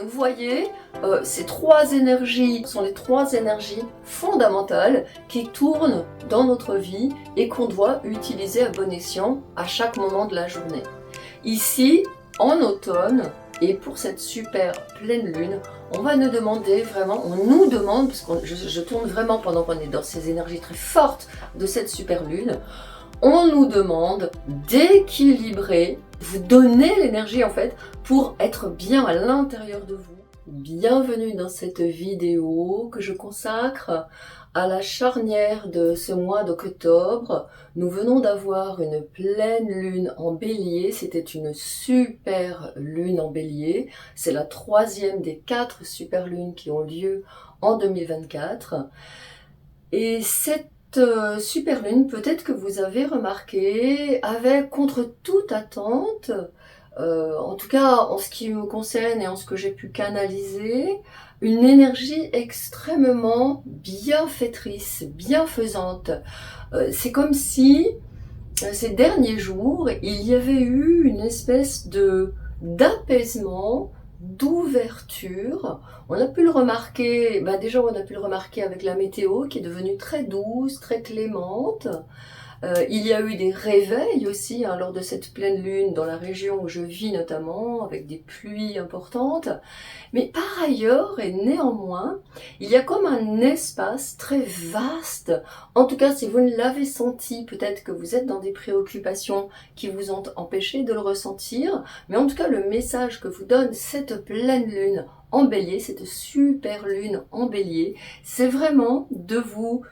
Vous voyez, ces trois énergies sont les trois énergies fondamentales qui tournent dans notre vie et qu'on doit utiliser à bon escient à chaque moment de la journée. Ici, en automne, et pour cette super pleine lune, on va nous demander vraiment, on nous demande, parce que je tourne vraiment pendant qu'on est dans ces énergies très fortes de cette super lune, on nous demande d'équilibrer, vous donner l'énergie en fait pour être bien à l'intérieur de vous. Bienvenue dans cette vidéo que je consacre à la charnière de ce mois d'octobre. Nous venons d'avoir une pleine lune en bélier, c'était une super lune en bélier. C'est la troisième des 4 super lunes qui ont lieu en 2024. Et cette super lune, peut-être que vous avez remarqué, avait contre toute attente, en tout cas en ce qui me concerne et en ce que j'ai pu canaliser, une énergie extrêmement bienfaitrice, bienfaisante. C'est comme si ces derniers jours, il y avait eu une espèce d'apaisement, d'ouverture. On a pu le remarquer, déjà on a pu le remarquer avec la météo qui est devenue très douce, très clémente. Il y a eu des réveils aussi lors de cette pleine lune dans la région où je vis notamment, avec des pluies importantes. Mais par ailleurs et néanmoins, il y a comme un espace très vaste. En tout cas, si vous ne l'avez senti, peut-être que vous êtes dans des préoccupations qui vous ont empêché de le ressentir. Mais en tout cas, le message que vous donne cette pleine lune en bélier, cette super lune en bélier, c'est vraiment de vous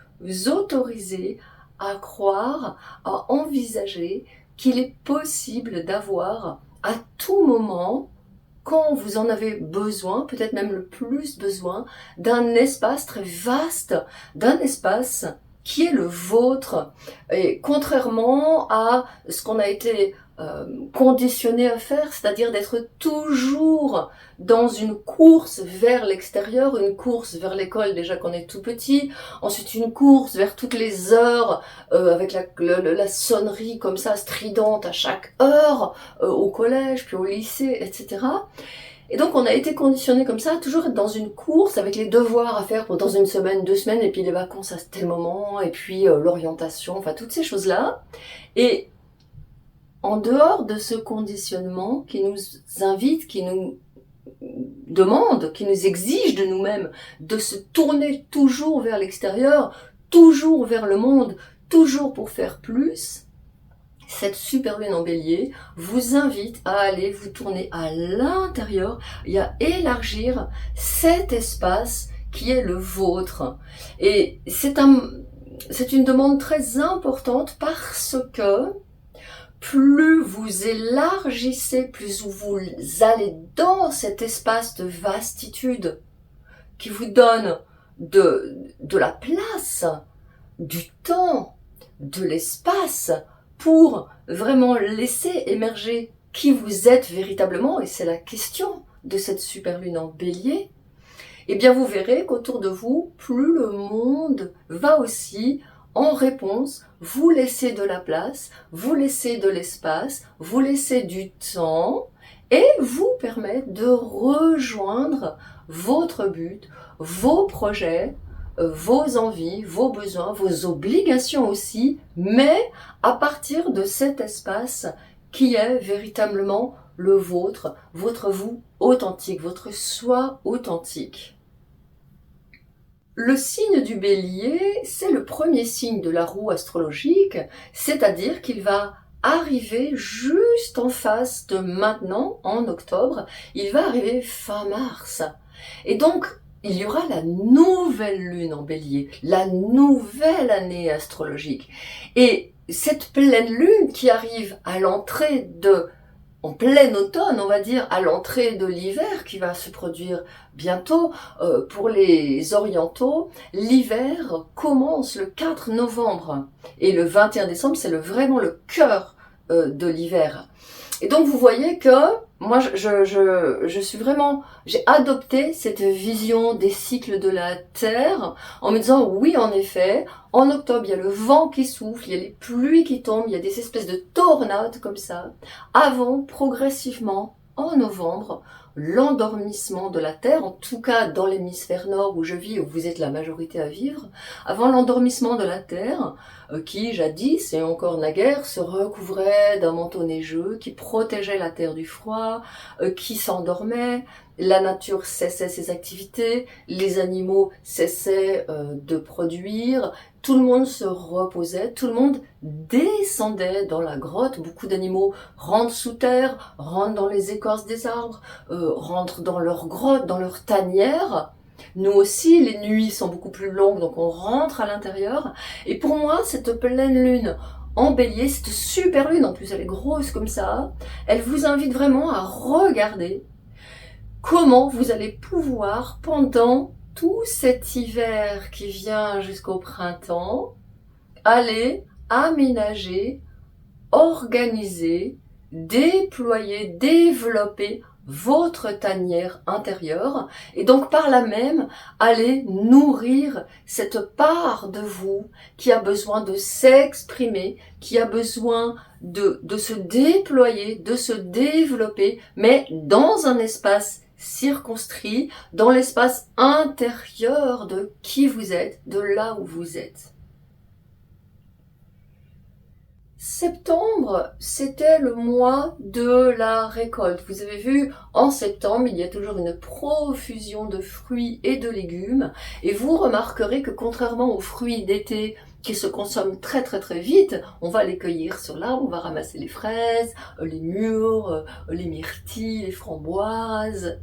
autoriser à croire, à envisager qu'il est possible d'avoir à tout moment, quand vous en avez besoin, peut-être même le plus besoin, d'un espace très vaste, d'un espace qui est le vôtre. Et contrairement à ce qu'on a été conditionné à faire, c'est-à-dire d'être toujours dans une course vers l'extérieur, une course vers l'école déjà qu'on est tout petit, ensuite une course vers toutes les heures avec la sonnerie comme ça stridente à chaque heure au collège, puis au lycée, etc. Et donc on a été conditionné comme ça, toujours être dans une course avec les devoirs à faire dans une semaine, 2 semaines, et puis les vacances à tel moment, et puis l'orientation, enfin toutes ces choses-là. Et en dehors de ce conditionnement qui nous invite, qui nous demande, qui nous exige de nous-mêmes de se tourner toujours vers l'extérieur, toujours vers le monde, toujours pour faire plus, cette super lune en bélier vous invite à aller vous tourner à l'intérieur et à élargir cet espace qui est le vôtre. Et c'est une demande très importante parce que plus vous élargissez, plus vous allez dans cet espace de vastitude qui vous donne de la place, du temps, de l'espace pour vraiment laisser émerger qui vous êtes véritablement, et c'est la question de cette super lune en bélier, eh bien vous verrez qu'autour de vous, plus le monde va aussi en réponse, vous laissez de la place, vous laissez de l'espace, vous laissez du temps et vous permet de rejoindre votre but, vos projets, vos envies, vos besoins, vos obligations aussi, mais à partir de cet espace qui est véritablement le vôtre, votre vous authentique, votre soi authentique. Le signe du bélier, c'est le premier signe de la roue astrologique, c'est-à-dire qu'il va arriver juste en face de maintenant, en octobre, il va arriver fin mars. Et donc, il y aura la nouvelle lune en bélier, la nouvelle année astrologique. Et cette pleine lune qui arrive à l'entrée en plein automne, on va dire, à l'entrée de l'hiver qui va se produire bientôt, pour les orientaux, l'hiver commence le 4 novembre et le 21 décembre, c'est vraiment le cœur de l'hiver. Et donc vous voyez que moi je suis vraiment, j'ai adopté cette vision des cycles de la Terre en me disant oui en effet, en octobre il y a le vent qui souffle, il y a les pluies qui tombent, il y a des espèces de tornades comme ça, avant progressivement en novembre l'endormissement de la Terre, en tout cas dans l'hémisphère nord où je vis, où vous êtes la majorité à vivre, avant l'endormissement de la Terre, qui jadis et encore naguère se recouvrait d'un manteau neigeux, qui protégeait la Terre du froid, qui s'endormait, la nature cessait ses activités, les animaux cessaient de produire, tout le monde se reposait, tout le monde descendait dans la grotte, beaucoup d'animaux rentrent sous terre, rentrent dans les écorces des arbres, rentrent dans leur grotte, dans leur tanière. Nous aussi, les nuits sont beaucoup plus longues, donc on rentre à l'intérieur. Et pour moi, cette pleine lune en bélier, cette super lune, en plus elle est grosse comme ça, elle vous invite vraiment à regarder comment vous allez pouvoir, pendant tout cet hiver qui vient jusqu'au printemps, aller aménager, organiser, déployer, développer votre tanière intérieure et donc par là même aller nourrir cette part de vous qui a besoin de s'exprimer, qui a besoin de se déployer, de se développer, mais dans un espace circonscrit, dans l'espace intérieur de qui vous êtes, de là où vous êtes. Septembre, c'était le mois de la récolte. Vous avez vu, en septembre, il y a toujours une profusion de fruits et de légumes. Et vous remarquerez que contrairement aux fruits d'été qui se consomment très très très vite, on va les cueillir sur l'arbre, on va ramasser les fraises, les mûres, les myrtilles, les framboises.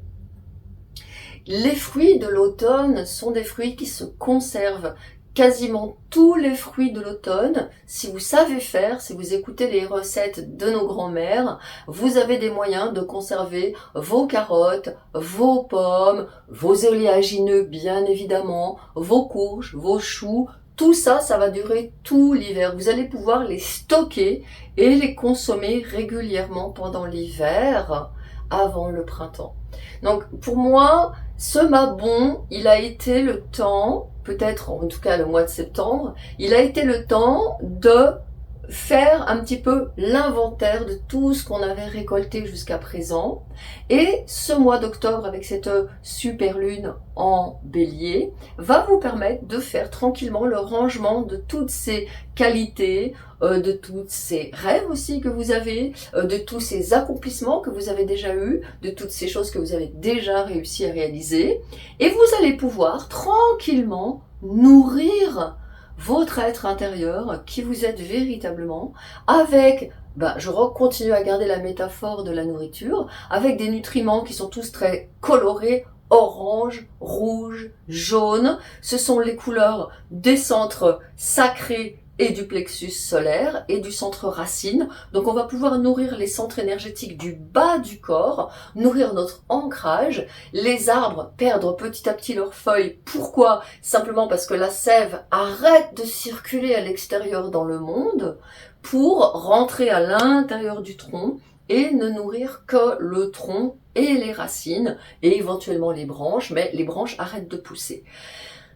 Les fruits de l'automne sont des fruits qui se conservent. Quasiment tous les fruits de l'automne, si vous savez faire, si vous écoutez les recettes de nos grands-mères, vous avez des moyens de conserver vos carottes, vos pommes, vos oléagineux bien évidemment, vos courges, vos choux. Tout ça, ça va durer tout l'hiver. Vous allez pouvoir les stocker et les consommer régulièrement pendant l'hiver, avant le printemps. Donc pour moi, ce mabon, il a été le temps, peut-être en tout cas le mois de septembre, il a été le temps de faire un petit peu l'inventaire de tout ce qu'on avait récolté jusqu'à présent. Et ce mois d'octobre, avec cette super lune en bélier, va vous permettre de faire tranquillement le rangement de toutes ces qualités, de tous ces rêves aussi que vous avez, de tous ces accomplissements que vous avez déjà eus, de toutes ces choses que vous avez déjà réussi à réaliser. Et vous allez pouvoir tranquillement nourrir votre être intérieur, qui vous êtes véritablement, avec, je continue à garder la métaphore de la nourriture, avec des nutriments qui sont tous très colorés, orange, rouge, jaune. Ce sont les couleurs des centres sacrés et du plexus solaire et du centre racine. Donc on va pouvoir nourrir les centres énergétiques du bas du corps, nourrir notre ancrage. Les arbres perdent petit à petit leurs feuilles. Pourquoi? Simplement parce que la sève arrête de circuler à l'extérieur dans le monde pour rentrer à l'intérieur du tronc et ne nourrir que le tronc et les racines et éventuellement les branches, mais les branches arrêtent de pousser.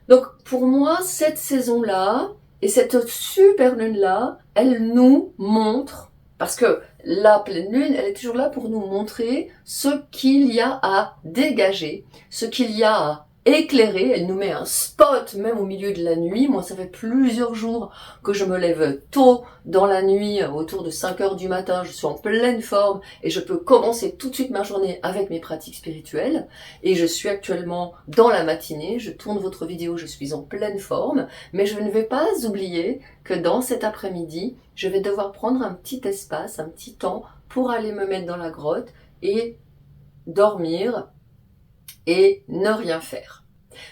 Donc pour moi, cette saison-là, et cette super lune-là, elle nous montre, parce que la pleine lune, elle est toujours là pour nous montrer ce qu'il y a à dégager, ce qu'il y a à éclairée, elle nous met un spot même au milieu de la nuit. Moi, ça fait plusieurs jours que je me lève tôt dans la nuit, autour de 5 heures du matin, je suis en pleine forme et je peux commencer tout de suite ma journée avec mes pratiques spirituelles. Et je suis actuellement dans la matinée, je tourne votre vidéo, je suis en pleine forme, mais je ne vais pas oublier que dans cet après-midi, je vais devoir prendre un petit espace, un petit temps pour aller me mettre dans la grotte et dormir et ne rien faire.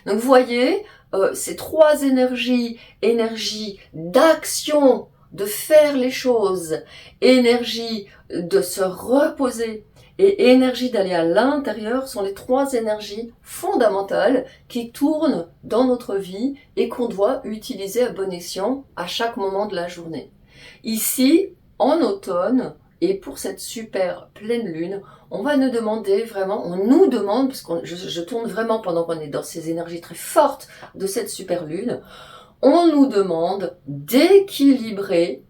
Donc vous voyez, ces trois énergie d'action, de faire les choses, énergie de se reposer et énergie d'aller à l'intérieur sont les trois énergies fondamentales qui tournent dans notre vie et qu'on doit utiliser à bon escient à chaque moment de la journée. Ici, en automne, et pour cette super pleine lune, on va nous demander vraiment, on nous demande, parce que je tourne vraiment pendant qu'on est dans ces énergies très fortes de cette super lune, on nous demande d'équilibrer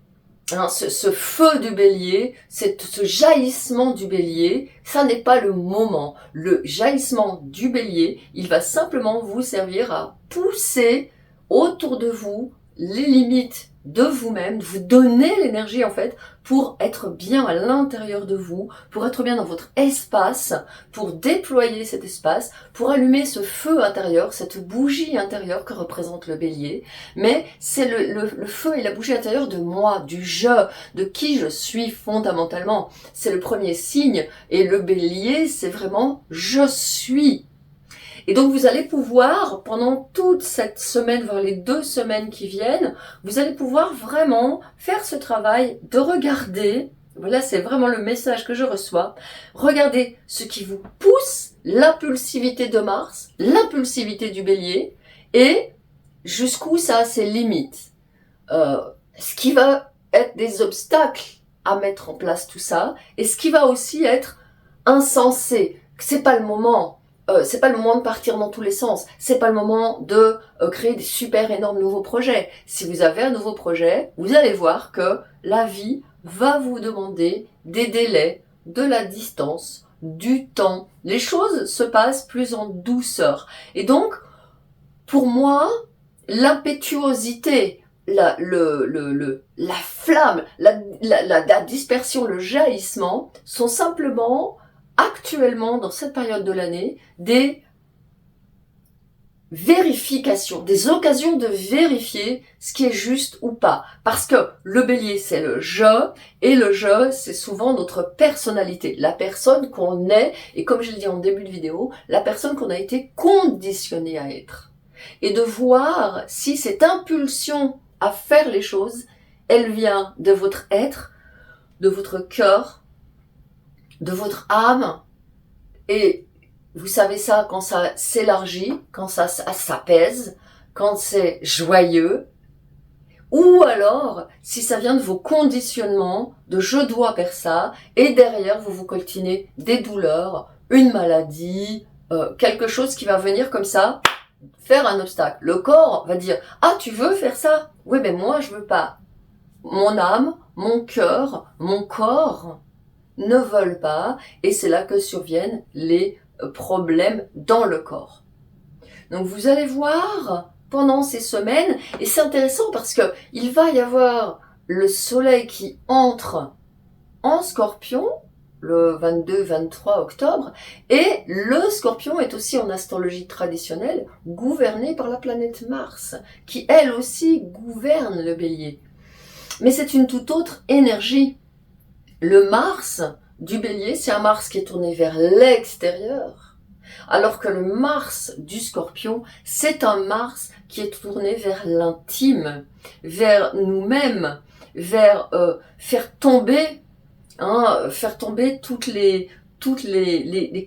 Hein, ce feu du bélier, ce jaillissement du bélier, ça n'est pas le moment. Le jaillissement du bélier, il va simplement vous servir à pousser autour de vous les limites de vous-même, vous donner l'énergie en fait pour être bien à l'intérieur de vous, pour être bien dans votre espace, pour déployer cet espace, pour allumer ce feu intérieur, cette bougie intérieure que représente le bélier. Mais c'est le feu et la bougie intérieure de moi, du je, de qui je suis fondamentalement. C'est le premier signe et le bélier, c'est vraiment je suis. Et donc vous allez pouvoir, pendant toute cette semaine, voire les 2 semaines qui viennent, vous allez pouvoir vraiment faire ce travail de regarder, voilà c'est vraiment le message que je reçois, regardez ce qui vous pousse, l'impulsivité de Mars, l'impulsivité du bélier, et jusqu'où ça a ses limites. Ce qui va être des obstacles à mettre en place tout ça, et ce qui va aussi être insensé, c'est pas le moment. C'est pas le moment de partir dans tous les sens. C'est pas le moment de créer des super énormes nouveaux projets. Si vous avez un nouveau projet, vous allez voir que la vie va vous demander des délais, de la distance, du temps. Les choses se passent plus en douceur. Et donc, pour moi, l'impétuosité, la flamme, la dispersion, le jaillissement sont simplement actuellement, dans cette période de l'année, des vérifications, des occasions de vérifier ce qui est juste ou pas. Parce que le bélier, c'est le je, et le je, c'est souvent notre personnalité, la personne qu'on est, et comme je l'ai dit en début de vidéo, la personne qu'on a été conditionné à être. Et de voir si cette impulsion à faire les choses, elle vient de votre être, de votre cœur, de votre âme, et vous savez ça quand ça s'élargit, quand ça s'apaise, quand c'est joyeux, ou alors si ça vient de vos conditionnements, de je dois faire ça, et derrière vous vous coltinez des douleurs, une maladie, quelque chose qui va venir comme ça, faire un obstacle. Le corps va dire « Ah, tu veux faire ça ? Oui, mais moi je veux pas. » Mon âme, mon cœur, mon corps ne veulent pas, et c'est là que surviennent les problèmes dans le corps. Donc vous allez voir pendant ces semaines, et c'est intéressant parce que il va y avoir le soleil qui entre en Scorpion le 22-23 octobre, et le Scorpion est aussi en astrologie traditionnelle gouverné par la planète Mars, qui elle aussi gouverne le Bélier. Mais c'est une toute autre énergie. Le Mars du Bélier, c'est un Mars qui est tourné vers l'extérieur, alors que le Mars du Scorpion, c'est un Mars qui est tourné vers l'intime, vers nous-mêmes, vers faire tomber toutes les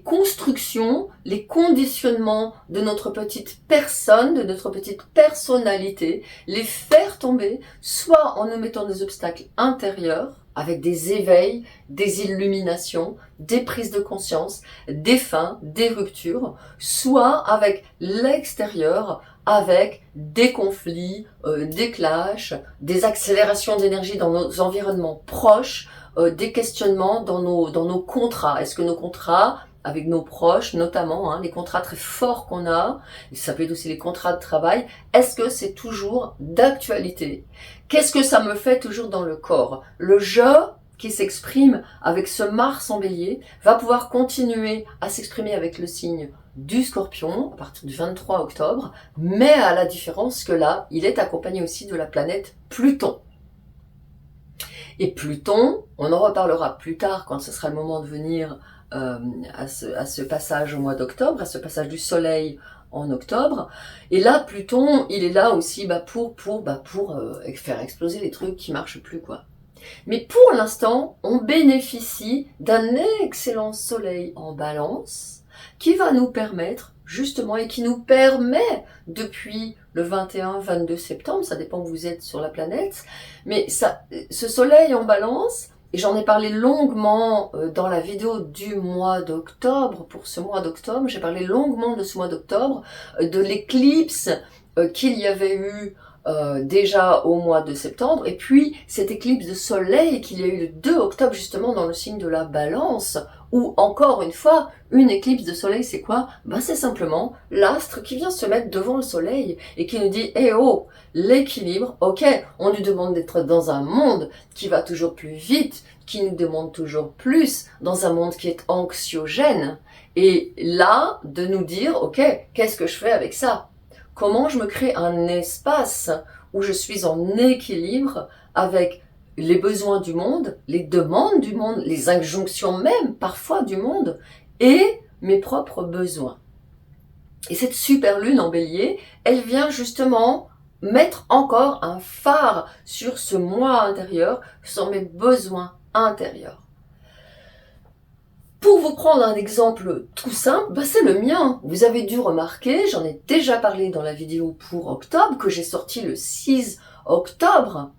constructions, les conditionnements de notre petite personne, de notre petite personnalité, les faire tomber, soit en nous mettant des obstacles intérieurs, avec des éveils, des illuminations, des prises de conscience, des fins, des ruptures, soit avec l'extérieur, avec des conflits, des clashs, des accélérations d'énergie dans nos environnements proches, des questionnements dans nos contrats. Est-ce que nos contrats, avec nos proches notamment, les contrats très forts qu'on a, ça peut être aussi les contrats de travail, est-ce que c'est toujours d'actualité? Qu'est-ce que ça me fait toujours dans le corps? Le je qui s'exprime avec ce Mars en Bélier va pouvoir continuer à s'exprimer avec le signe du Scorpion à partir du 23 octobre, mais à la différence que là, il est accompagné aussi de la planète Pluton. Et Pluton, on en reparlera plus tard quand ce sera le moment de venir à ce passage au mois d'octobre, à ce passage du soleil en octobre. Et là, Pluton, il est là aussi pour faire exploser les trucs qui marchent plus, quoi. Mais pour l'instant, on bénéficie d'un excellent soleil en Balance qui va nous permettre, justement, et qui nous permet depuis le 21-22 septembre, ça dépend où vous êtes sur la planète, mais ce soleil en Balance, et j'en ai parlé longuement dans la vidéo du mois d'octobre, pour ce mois d'octobre, j'ai parlé longuement de ce mois d'octobre, de l'éclipse qu'il y avait eu déjà au mois de septembre, et puis cette éclipse de soleil qu'il y a eu le 2 octobre justement dans le signe de la balance, où encore une fois, une éclipse de soleil c'est quoi? Ben c'est simplement l'astre qui vient se mettre devant le soleil et qui nous dit « Eh oh, l'équilibre, ok, on nous demande d'être dans un monde qui va toujours plus vite, qui nous demande toujours plus, dans un monde qui est anxiogène, et là, de nous dire « Ok, qu'est-ce que je fais avec ça ?» Comment je me crée un espace où je suis en équilibre avec les besoins du monde, les demandes du monde, les injonctions même parfois du monde et mes propres besoins. Et cette super lune en bélier, elle vient justement mettre encore un phare sur ce moi intérieur, sur mes besoins intérieurs. Pour vous prendre un exemple tout simple, c'est le mien. Vous avez dû remarquer, j'en ai déjà parlé dans la vidéo pour octobre, que j'ai sorti le 6 octobre.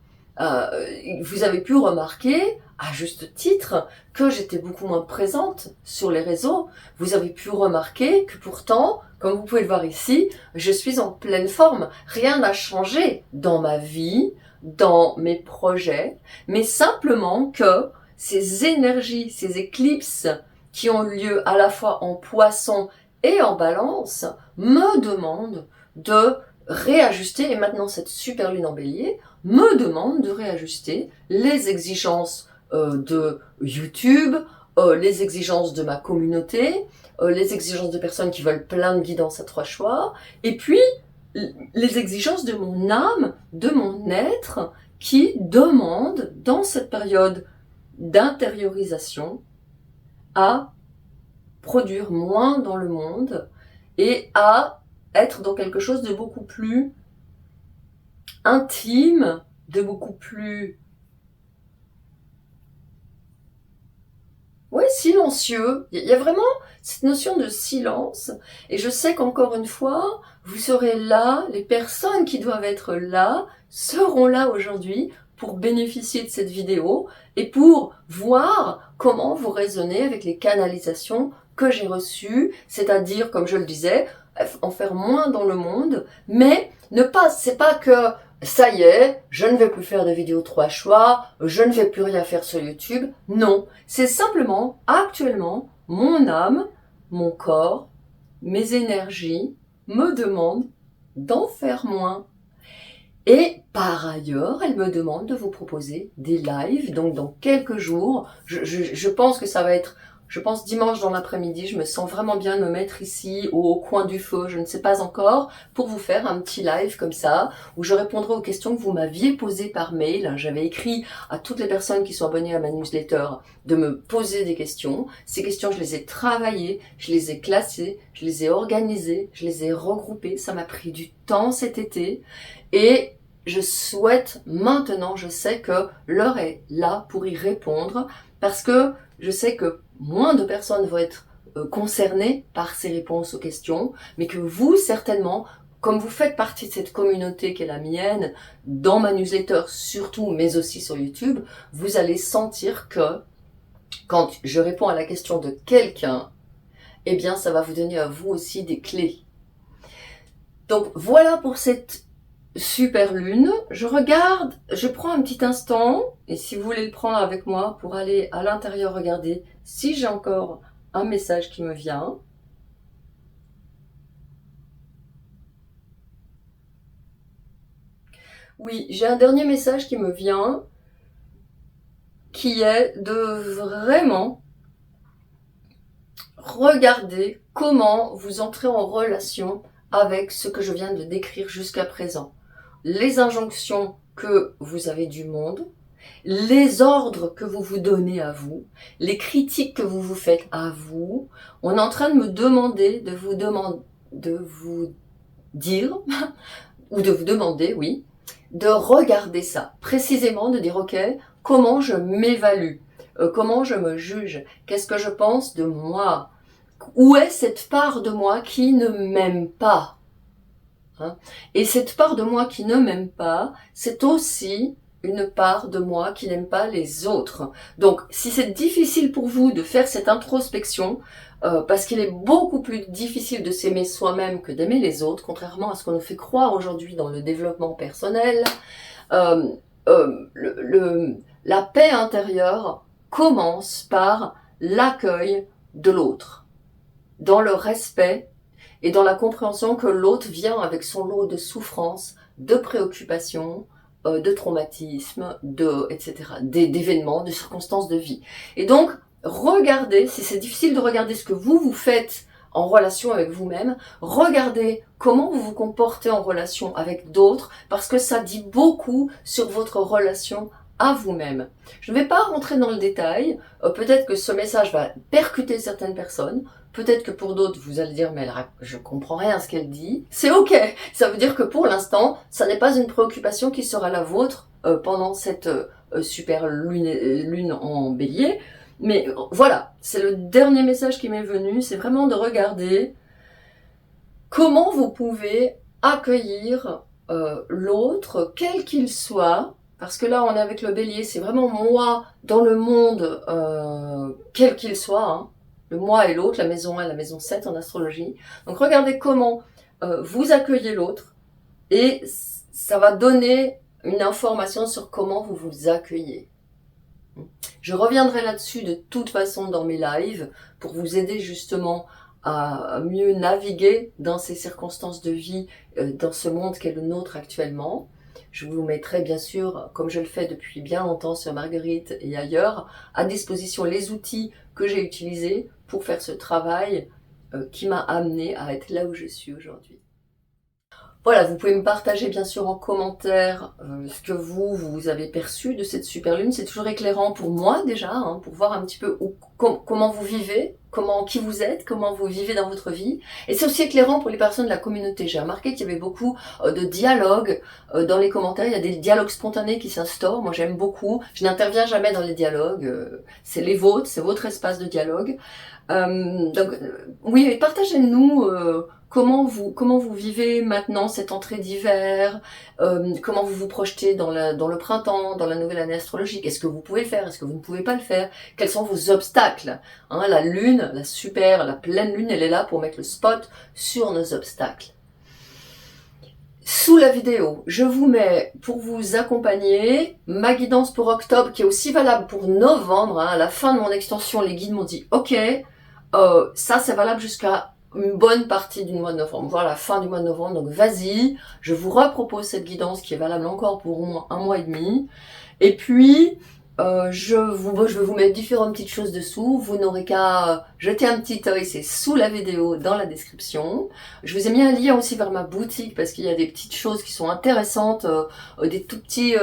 Vous avez pu remarquer, à juste titre, que j'étais beaucoup moins présente sur les réseaux. Vous avez pu remarquer que pourtant, comme vous pouvez le voir ici, je suis en pleine forme. Rien n'a changé dans ma vie, dans mes projets, mais simplement que ces énergies, ces éclipses qui ont lieu à la fois en poisson et en balance, me demandent de réajuster, et maintenant cette super lune en bélier me demande de réajuster les exigences de YouTube, les exigences de ma communauté, les exigences de personnes qui veulent plein de guidance à 3 choix, et puis les exigences de mon âme, de mon être, qui demande dans cette période d'intériorisation à produire moins dans le monde et à être dans quelque chose de beaucoup plus intime, de beaucoup plus silencieux. Il y a vraiment cette notion de silence, et je sais qu'encore une fois, vous serez là, les personnes qui doivent être là seront là aujourd'hui pour bénéficier de cette vidéo et pour voir comment vous raisonnez avec les canalisations que j'ai reçues, c'est-à-dire, comme je le disais, en faire moins dans le monde, mais c'est pas que ça y est, je ne vais plus faire de vidéos 3 choix, je ne vais plus rien faire sur YouTube. Non, c'est simplement, actuellement, mon âme, mon corps, mes énergies me demandent d'en faire moins. Et par ailleurs, elle me demande de vous proposer des lives, donc dans quelques jours, je pense que ça va être, dimanche dans l'après-midi, je me sens vraiment bien de me mettre ici au coin du feu, je ne sais pas encore, pour vous faire un petit live comme ça, où je répondrai aux questions que vous m'aviez posées par mail. J'avais écrit à toutes les personnes qui sont abonnées à ma newsletter de me poser des questions. Ces questions, je les ai travaillées, je les ai classées, je les ai organisées, je les ai regroupées. Ça m'a pris du temps cet été, et je souhaite maintenant, je sais que l'heure est là pour y répondre, parce que je sais que moins de personnes vont être concernées par ces réponses aux questions, mais que vous, certainement, comme vous faites partie de cette communauté qui est la mienne, dans ma newsletter surtout, mais aussi sur YouTube, vous allez sentir que quand je réponds à la question de quelqu'un, eh bien, ça va vous donner à vous aussi des clés. Donc, voilà pour cette super lune. Je regarde, je prends un petit instant, et si vous voulez le prendre avec moi pour aller à l'intérieur regarder si j'ai encore un message qui me vient. Oui, j'ai un dernier message qui me vient, qui est de vraiment regarder comment vous entrez en relation avec ce que je viens de décrire jusqu'à présent. Les injonctions que vous avez du monde, les ordres que vous vous donnez à vous, les critiques que vous vous faites à vous. On est en train de me demander, de vous dire, ou de vous demander, oui, de regarder ça, précisément de dire, ok, comment je m'évalue, comment je me juge, qu'est-ce que je pense de moi, où est cette part de moi qui ne m'aime pas, hein? Et cette part de moi qui ne m'aime pas, c'est aussi une part de moi qui n'aime pas les autres. Donc, si c'est difficile pour vous de faire cette introspection, parce qu'il est beaucoup plus difficile de s'aimer soi-même que d'aimer les autres, contrairement à ce qu'on nous fait croire aujourd'hui dans le développement personnel. La paix intérieure commence par l'accueil de l'autre, dans le respect et dans la compréhension que l'autre vient avec son lot de souffrances, de préoccupations, de traumatismes, etc., d'événements, de circonstances de vie. Et donc, regardez, si c'est difficile de regarder ce que vous faites en relation avec vous-même, regardez comment vous vous comportez en relation avec d'autres, parce que ça dit beaucoup sur votre relation à vous-même. Je ne vais pas rentrer dans le détail, peut-être que ce message va percuter certaines personnes, peut-être que pour d'autres vous allez dire mais je comprends rien à ce qu'elle dit. C'est ok, ça veut dire que pour l'instant, ça n'est pas une préoccupation qui sera la vôtre pendant cette super lune en bélier. Mais voilà, c'est le dernier message qui m'est venu, c'est vraiment de regarder comment vous pouvez accueillir l'autre, quel qu'il soit, parce que là on est avec le bélier, c'est vraiment moi dans le monde, quel qu'il soit, hein, le moi et l'autre, la maison 1, la maison 7 en astrologie. Donc regardez comment vous accueillez l'autre et ça va donner une information sur comment vous vous accueillez. Je reviendrai là-dessus de toute façon dans mes lives pour vous aider justement à mieux naviguer dans ces circonstances de vie, dans ce monde qu'est le nôtre actuellement. Je vous mettrai bien sûr, comme je le fais depuis bien longtemps sur Marguerite et ailleurs, à disposition les outils que j'ai utilisés pour faire ce travail qui m'a amené à être là où je suis aujourd'hui. Voilà, vous pouvez me partager bien sûr en commentaire ce que vous avez perçu de cette super lune. C'est toujours éclairant pour moi déjà, hein, pour voir un petit peu comment vous vivez, qui vous êtes, comment vous vivez dans votre vie. Et c'est aussi éclairant pour les personnes de la communauté. J'ai remarqué qu'il y avait beaucoup de dialogues dans les commentaires. Il y a des dialogues spontanés qui s'instaurent. Moi j'aime beaucoup. Je n'interviens jamais dans les dialogues. C'est les vôtres, c'est votre espace de dialogue. Oui, partagez-nous comment vous vivez maintenant cette entrée d'hiver, comment vous vous projetez dans le printemps, dans la nouvelle année astrologique. Est-ce que vous pouvez le faire? Est-ce que vous ne pouvez pas le faire? Quels sont vos obstacles? Hein, la lune, la pleine lune, elle est là pour mettre le spot sur nos obstacles. Sous la vidéo, je vous mets, pour vous accompagner, ma guidance pour octobre, qui est aussi valable pour novembre. Hein. À la fin de mon extension, les guides m'ont dit « Ok, ça c'est valable jusqu'à une bonne partie du mois de novembre, voire la fin du mois de novembre. Donc vas-y, je vous repropose cette guidance qui est valable encore pour au moins 1 mois et demi. Et puis, je vais vous mettre différentes petites choses dessous. Vous n'aurez qu'à jeter un petit œil, c'est sous la vidéo, dans la description. Je vous ai mis un lien aussi vers ma boutique parce qu'il y a des petites choses qui sont intéressantes, des tout petits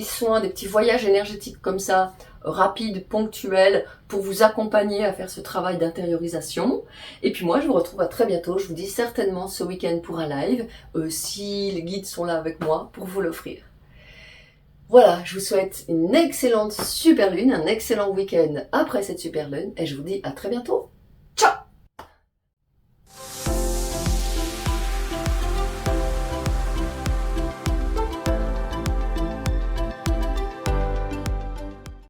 soins, des petits voyages énergétiques comme ça, rapides, ponctuels, pour vous accompagner à faire ce travail d'intériorisation. Et puis moi, je vous retrouve à très bientôt. Je vous dis certainement ce week-end pour un live, si les guides sont là avec moi pour vous l'offrir. Voilà, je vous souhaite une excellente super lune, un excellent week-end après cette super lune et je vous dis à très bientôt.